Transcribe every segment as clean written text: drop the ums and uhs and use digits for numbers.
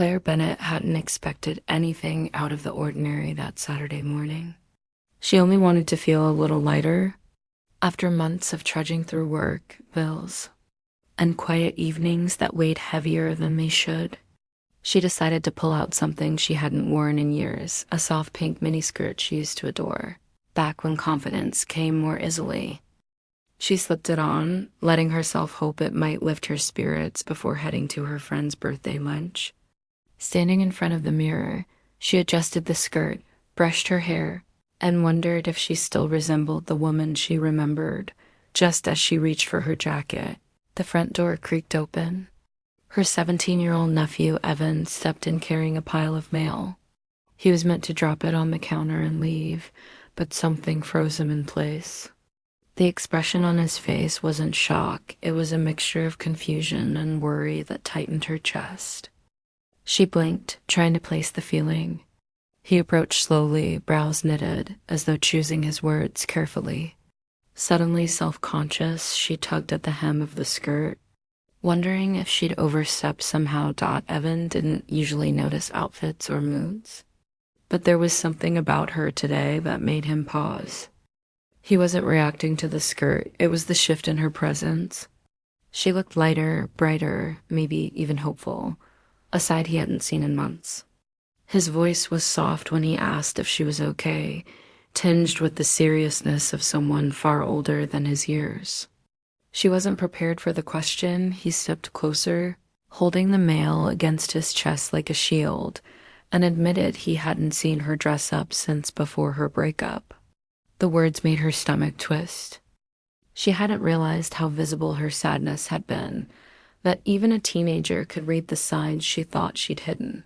Claire Bennett hadn't expected anything out of the ordinary that Saturday morning. She only wanted to feel a little lighter after months of trudging through work, bills, and quiet evenings that weighed heavier than they should. She decided to pull out something she hadn't worn in years, a soft pink miniskirt she used to adore, back when confidence came more easily. She slipped it on, letting herself hope it might lift her spirits before heading to her friend's birthday lunch. Standing in front of the mirror, she adjusted the skirt, brushed her hair, and wondered if she still resembled the woman she remembered. Just as she reached for her jacket, the front door creaked open. Her 17-year-old nephew, Evan, stepped in carrying a pile of mail. He was meant to drop it on the counter and leave, but something froze him in place. The expression on his face wasn't shock, it was a mixture of confusion and worry that tightened her chest. She blinked, trying to place the feeling. He approached slowly, brows knitted, as though choosing his words carefully. Suddenly self-conscious, she tugged at the hem of the skirt, wondering if she'd overstepped somehow. Evan didn't usually notice outfits or moods, but there was something about her today that made him pause. He wasn't reacting to the skirt, it was the shift in her presence. She looked lighter, brighter, maybe even hopeful, a side he hadn't seen in months. His voice was soft when he asked if she was okay, tinged with the seriousness of someone far older than his years. She wasn't prepared for the question. He stepped closer, holding the mail against his chest like a shield, and admitted he hadn't seen her dress up since before her breakup. The words made her stomach twist. She hadn't realized how visible her sadness had been, that even a teenager could read the signs she thought she'd hidden.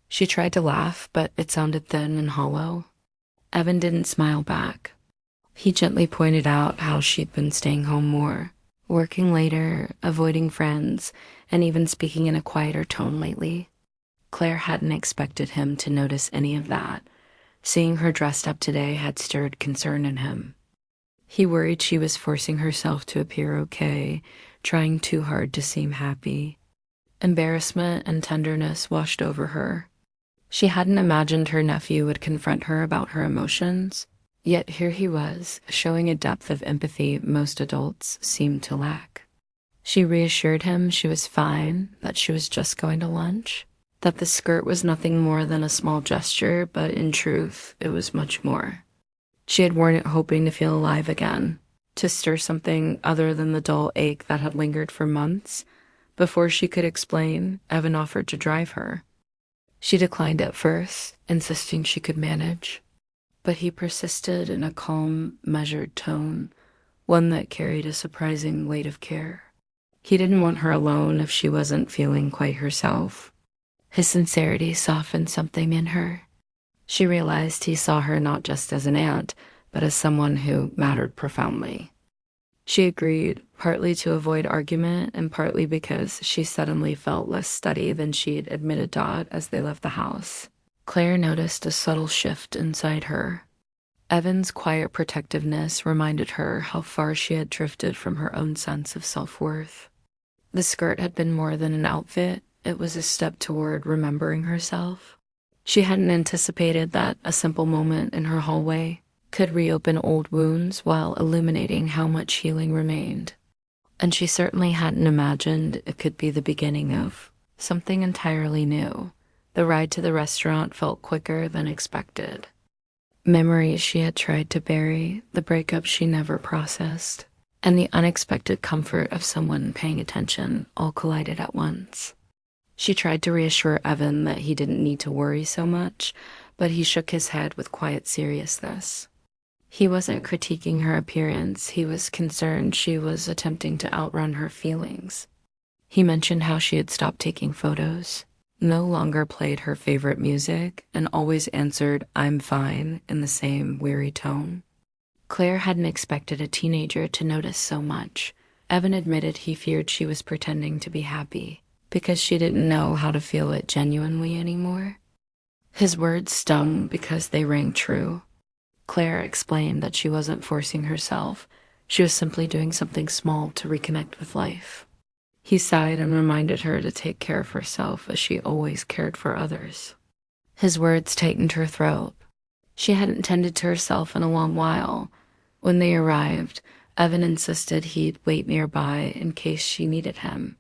She tried to laugh, but it sounded thin and hollow. Evan didn't smile back. He gently pointed out how she'd been staying home more, working later, avoiding friends, and even speaking in a quieter tone lately. Claire hadn't expected him to notice any of that. Seeing her dressed up today had stirred concern in him. He worried she was forcing herself to appear okay, trying too hard to seem happy. Embarrassment and tenderness washed over her. She hadn't imagined her nephew would confront her about her emotions, yet here he was, showing a depth of empathy most adults seemed to lack. She reassured him she was fine, that she was just going to lunch, that the skirt was nothing more than a small gesture, but in truth, it was much more. She had worn it hoping to feel alive again, to stir something other than the dull ache that had lingered for months. Before she could explain, Evan offered to drive her. She declined at first, insisting she could manage, but he persisted in a calm, measured tone, one that carried a surprising weight of care. He didn't want her alone if she wasn't feeling quite herself. His sincerity softened something in her. She realized he saw her not just as an aunt, but as someone who mattered profoundly. She agreed, partly to avoid argument and partly because she suddenly felt less steady than she'd admitted as they left the house. Claire noticed a subtle shift inside her. Evan's quiet protectiveness reminded her how far she had drifted from her own sense of self-worth. The skirt had been more than an outfit, it was a step toward remembering herself. She hadn't anticipated that a simple moment in her hallway could reopen old wounds while illuminating how much healing remained. And she certainly hadn't imagined it could be the beginning of something entirely new. The ride to the restaurant felt quicker than expected. Memories she had tried to bury, the breakup she never processed, and the unexpected comfort of someone paying attention all collided at once. She tried to reassure Evan that he didn't need to worry so much, but he shook his head with quiet seriousness. He wasn't critiquing her appearance, he was concerned she was attempting to outrun her feelings. He mentioned how she had stopped taking photos, no longer played her favorite music, and always answered, "I'm fine," in the same weary tone. Claire hadn't expected a teenager to notice so much. Evan admitted he feared she was pretending to be happy, because she didn't know how to feel it genuinely anymore. His words stung because they rang true. Claire explained that she wasn't forcing herself. She was simply doing something small to reconnect with life. He sighed and reminded her to take care of herself as she always cared for others. His words tightened her throat. She hadn't tended to herself in a long while. When they arrived, Evan insisted he'd wait nearby in case she needed him.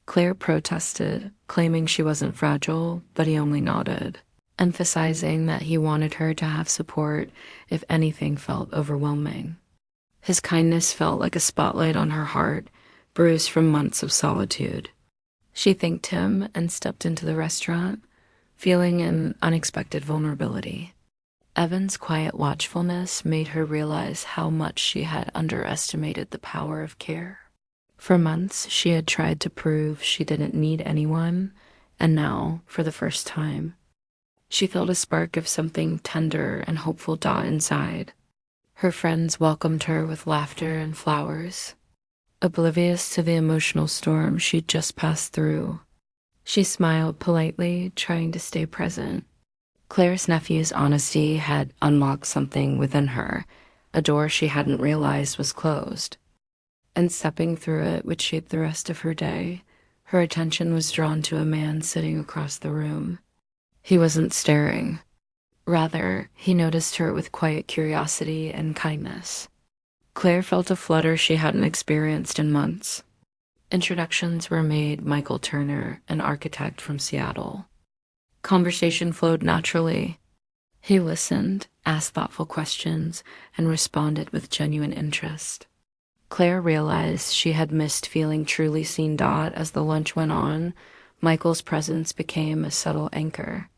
Claire protested, claiming she wasn't fragile, but he only nodded, emphasizing that he wanted her to have support if anything felt overwhelming. His kindness felt like a spotlight on her heart, bruised from months of solitude. She thanked him and stepped into the restaurant, feeling an unexpected vulnerability. Evan's quiet watchfulness made her realize how much she had underestimated the power of care. For months, she had tried to prove she didn't need anyone, and now, for the first time, she felt a spark of something tender and hopeful dawn inside. Her friends welcomed her with laughter and flowers, oblivious to the emotional storm she'd just passed through. She smiled politely, trying to stay present. Claire's nephew's honesty had unlocked something within her, a door she hadn't realized was closed. And stepping through it would shape the rest of her day. Her attention was drawn to a man sitting across the room. He wasn't staring. Rather, he noticed her with quiet curiosity and kindness. Claire felt a flutter she hadn't experienced in months. Introductions were made. Michael Turner, an architect from Seattle. Conversation flowed naturally. He listened, asked thoughtful questions, and responded with genuine interest. Claire realized she had missed feeling truly seen. As the lunch went on, Michael's presence became a subtle anchor.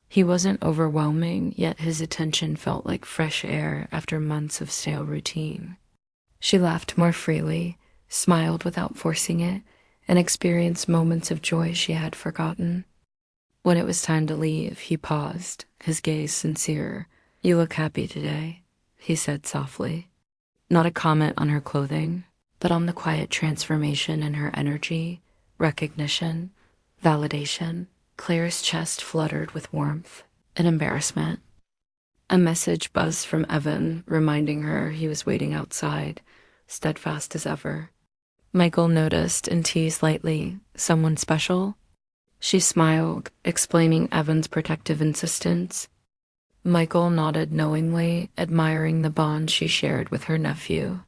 He wasn't overwhelming, yet his attention felt like fresh air after months of stale routine. She laughed more freely, smiled without forcing it, and experienced moments of joy she had forgotten. When it was time to leave, he paused, his gaze sincere. "You look happy today," he said softly. Not a comment on her clothing, but on the quiet transformation in her energy, recognition, validation. Claire's chest fluttered with warmth and embarrassment. A message buzzed from Evan, reminding her he was waiting outside, steadfast as ever. Michael noticed and teased lightly, "Someone special?" She smiled, explaining Evan's protective insistence. Michael nodded knowingly, admiring the bond she shared with her nephew.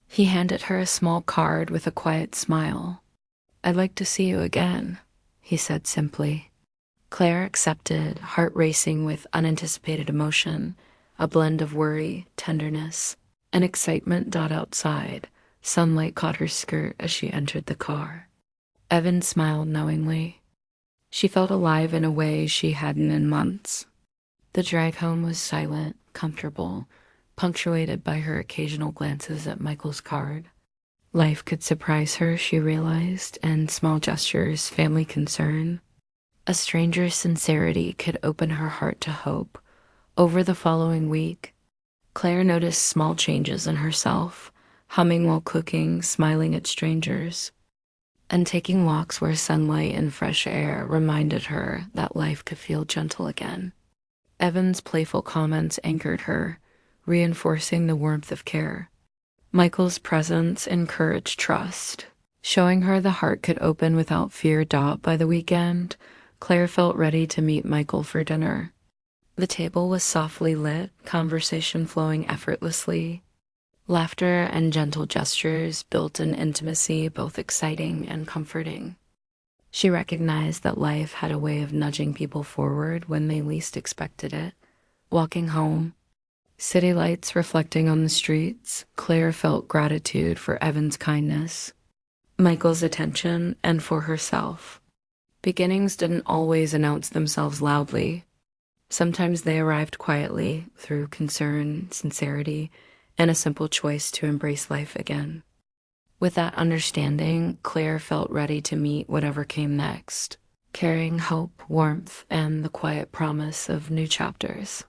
He handed her a small card with a quiet smile. "I'd like to see you again," he said simply. Claire accepted, heart racing with unanticipated emotion, a blend of worry, tenderness, and excitement. Outside, sunlight caught her skirt as she entered the car. Evan smiled knowingly. She felt alive in a way she hadn't in months. The drive home was silent, comfortable, punctuated by her occasional glances at Michael's card. Life could surprise her, she realized, and small gestures, family concern. A stranger's sincerity could open her heart to hope. Over the following week, Claire noticed small changes in herself, humming while cooking, smiling at strangers, and taking walks where sunlight and fresh air reminded her that life could feel gentle again. Evan's playful comments anchored her, reinforcing the warmth of care. Michael's presence encouraged trust, showing her the heart could open without fear. By the weekend, Claire felt ready to meet Michael for dinner. The table was softly lit, conversation flowing effortlessly. Laughter and gentle gestures built an intimacy both exciting and comforting. She recognized that life had a way of nudging people forward when they least expected it. Walking home, city lights reflecting on the streets, Claire felt gratitude for Evan's kindness, Michael's attention, and for herself. Beginnings didn't always announce themselves loudly. Sometimes they arrived quietly through concern, sincerity, and a simple choice to embrace life again. With that understanding, Claire felt ready to meet whatever came next, carrying hope, warmth, and the quiet promise of new chapters.